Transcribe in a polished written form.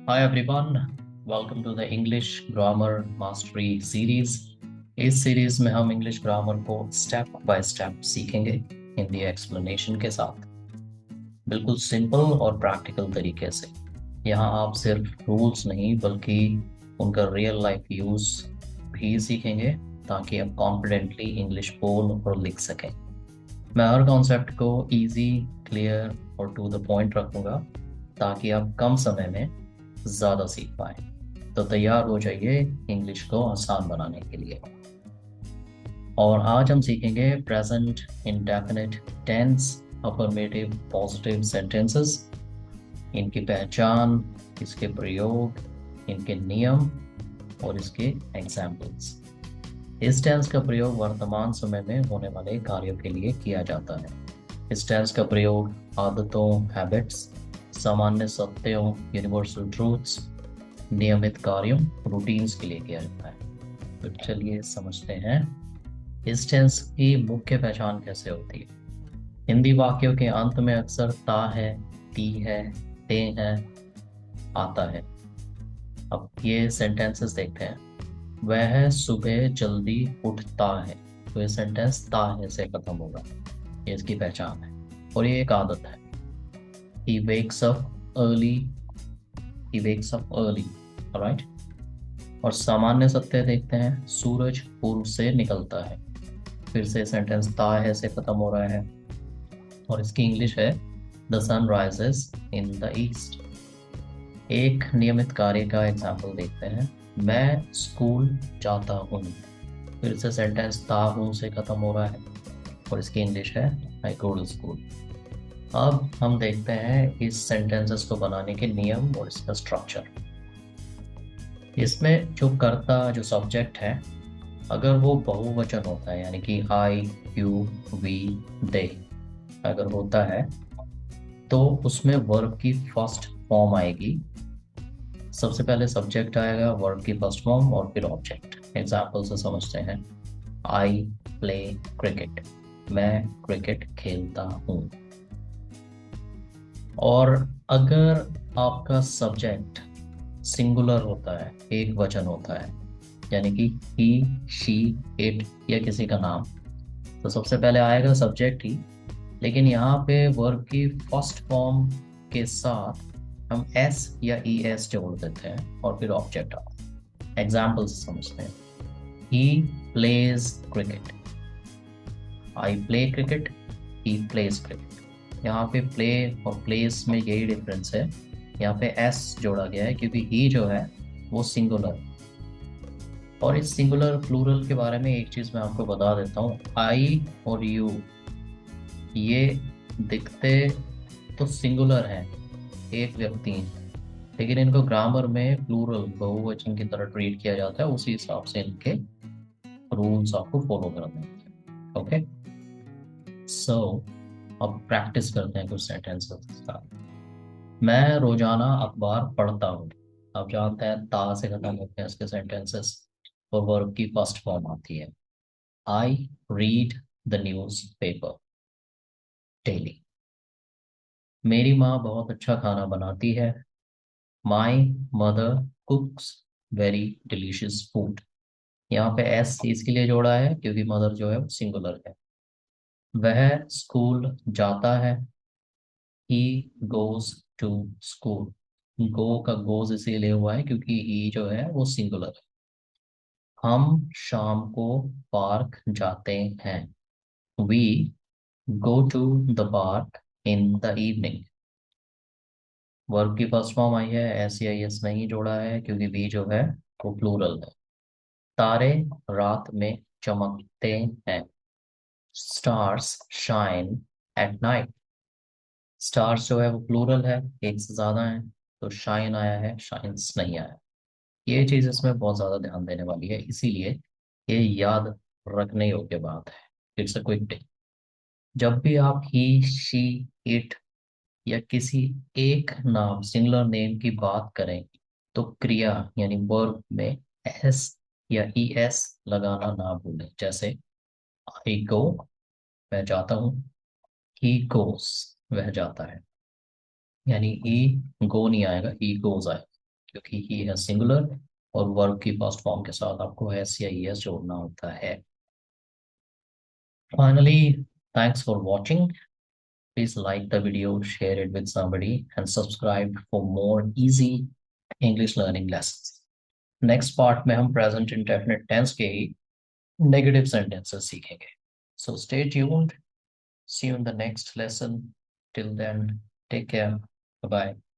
Hi everyone, welcome to the English Grammar Mastery Series। इस series में हम English grammar को स्टेप बाय स्टेप सीखेंगे हिंदी एक्सप्लेनेशन के साथ, बिल्कुल सिंपल और प्रैक्टिकल तरीके से। यहाँ आप सिर्फ रूल्स नहीं बल्कि उनका रियल लाइफ यूज भी सीखेंगे ताकि आप कॉन्फिडेंटली इंग्लिश बोल और लिख सकें। मैं हर कॉन्सेप्ट को इजी, क्लियर और टू द पॉइंट रखूंगा ताकि आप कम समय में ज़्यादा सीख पाएं। तो तैयार हो जाइए इंग्लिश को आसान बनाने के लिए। और आज हम सीखेंगे present indefinite tense affirmative positive sentences, इनकी पहचान, इसके प्रयोग, इनके नियम और इसके एग्जाम्पल्स। इस टेंस का प्रयोग वर्तमान समय में होने वाले कार्यों के लिए किया जाता है। इस टेंस का प्रयोग आदतों, हैबिट्स, सामान्य सत्यों, यूनिवर्सल ट्रूथ्स, नियमित कार्यों, रूटीन्स के लिए किया जाता है। तो चलिए समझते हैं इस टेंस की मुख्य पहचान कैसे होती है। हिंदी वाक्यों के अंत में अक्सर ता है, ती है, ते है आता है। अब ये सेंटेंसेस देखते हैं। वह सुबह जल्दी उठता है, तो ये सेंटेंस ता है से खत्म होगा, ये इसकी पहचान है और ये एक आदत है। He wakes up early, he wakes up early, alright? और सामान्य सत्य देखते हैं। सूरज पूर्व से निकलता है, फिर से सेंटेंस ता है से खत्म हो रहा है और इसकी इंग्लिश है the sun rises in the east. एक नियमित कार्य का एग्जाम्पल देखते हैं। मैं स्कूल जाता हूँ, फिर से सेंटेंस ता हूँ से खत्म हो रहा है और इसकी इंग्लिश है आई गो टू स्कूल। अब हम देखते हैं इस सेंटेंसेस को बनाने के नियम और इसका स्ट्रक्चर। इसमें जो कर्ता, जो सब्जेक्ट है, अगर वो बहुवचन होता है यानी कि आई, यू, वी, दे अगर होता है तो उसमें वर्ब की फर्स्ट फॉर्म आएगी। सबसे पहले सब्जेक्ट आएगा, वर्ब की फर्स्ट फॉर्म और फिर ऑब्जेक्ट। एग्जाम्पल से समझते हैं। आई प्ले क्रिकेट, मैं क्रिकेट खेलता हूँ। और अगर आपका सब्जेक्ट सिंगुलर होता है, एक वचन होता है, यानी कि ही, शी, इट या किसी का नाम, तो सबसे पहले आएगा सब्जेक्ट ही, लेकिन यहाँ पे वर्ब की फर्स्ट फॉर्म के साथ हम एस या ई एस जोड़ देते हैं और फिर ऑब्जेक्ट आता है। एग्जाम्पल से समझते हैं। He plays cricket, I play cricket, he plays cricket. यहाँ पे प्ले और प्लेस में यही डिफरेंस है, यहाँ पे एस जोड़ा गया है क्योंकि ही जो है वो सिंगुलर। और इस सिंगुलर प्लूरल के बारे में एक चीज़ मैं आपको बता देता हूँ। आई और यू ये दिखते तो सिंगुलर हैं, एक व्यक्ति हैं, लेकिन इनको ग्रामर में प्लूरल, बहुवचन की तरह ट्रीट किया जाता है। उसी हिसाब से इनके रूल्स आपको फॉलो करने हैं। ओके, सो अब प्रैक्टिस करते हैं कुछ सेंटेंसेस का। मैं रोजाना अखबार पढ़ता हूँ। आप जानते हैं ता से खत्म होते हैं इसके सेंटेंसेस और वर्ब की फर्स्ट फॉर्म आती है। I read the news paper daily. मेरी माँ बहुत अच्छा खाना बनाती है। My mother कुक्स very delicious food. यहाँ पे एस इसके लिए जोड़ा है क्योंकि मदर जो है वो सिंगुलर है। वह स्कूल जाता है। He goes to school. Go का गोज इसीलिए हुआ है क्योंकि ही जो है वो सिंगुलर है। हम शाम को पार्क जाते हैं। We go to the park in the evening. Verb की फर्स्ट फॉर्म आई है, एस या एस नहीं जोड़ा है क्योंकि वी जो है वो प्लूरल है। तारे रात में चमकते हैं। Stars shine at night. Stars जो है वो प्लूरल है, एक से ज्यादा है, तो शाइन आया है, शाइन्स नहीं आया। ये चीज इसमें बहुत ज्यादा ध्यान देने वाली है, इसीलिए ये याद रखने योग्य बात है। It's a quick tip. जब भी आप ही, शी, इट या किसी एक नाम, सिंगुलर नेम की बात करें तो क्रिया यानी वर्ब में एस या ई एस लगाना ना भूलें। जैसे आई गो, मैं जाता हूँ। ही गोस, वह जाता है। यानी ई गो नहीं आएगा, ई गोज आएगा। क्योंकि ही है सिंगुलर और वर्ब की फर्स्ट फॉर्म के साथ आपको एस या ईएस जोड़ना होता है। Finally, thanks for watching. Please like the video, share it with somebody, and subscribe for more easy English learning lessons. Next part में हम present indefinite tense के ही negative sentences सीखेंगे. So stay tuned. See you in the next lesson. Till then, take care. Bye bye.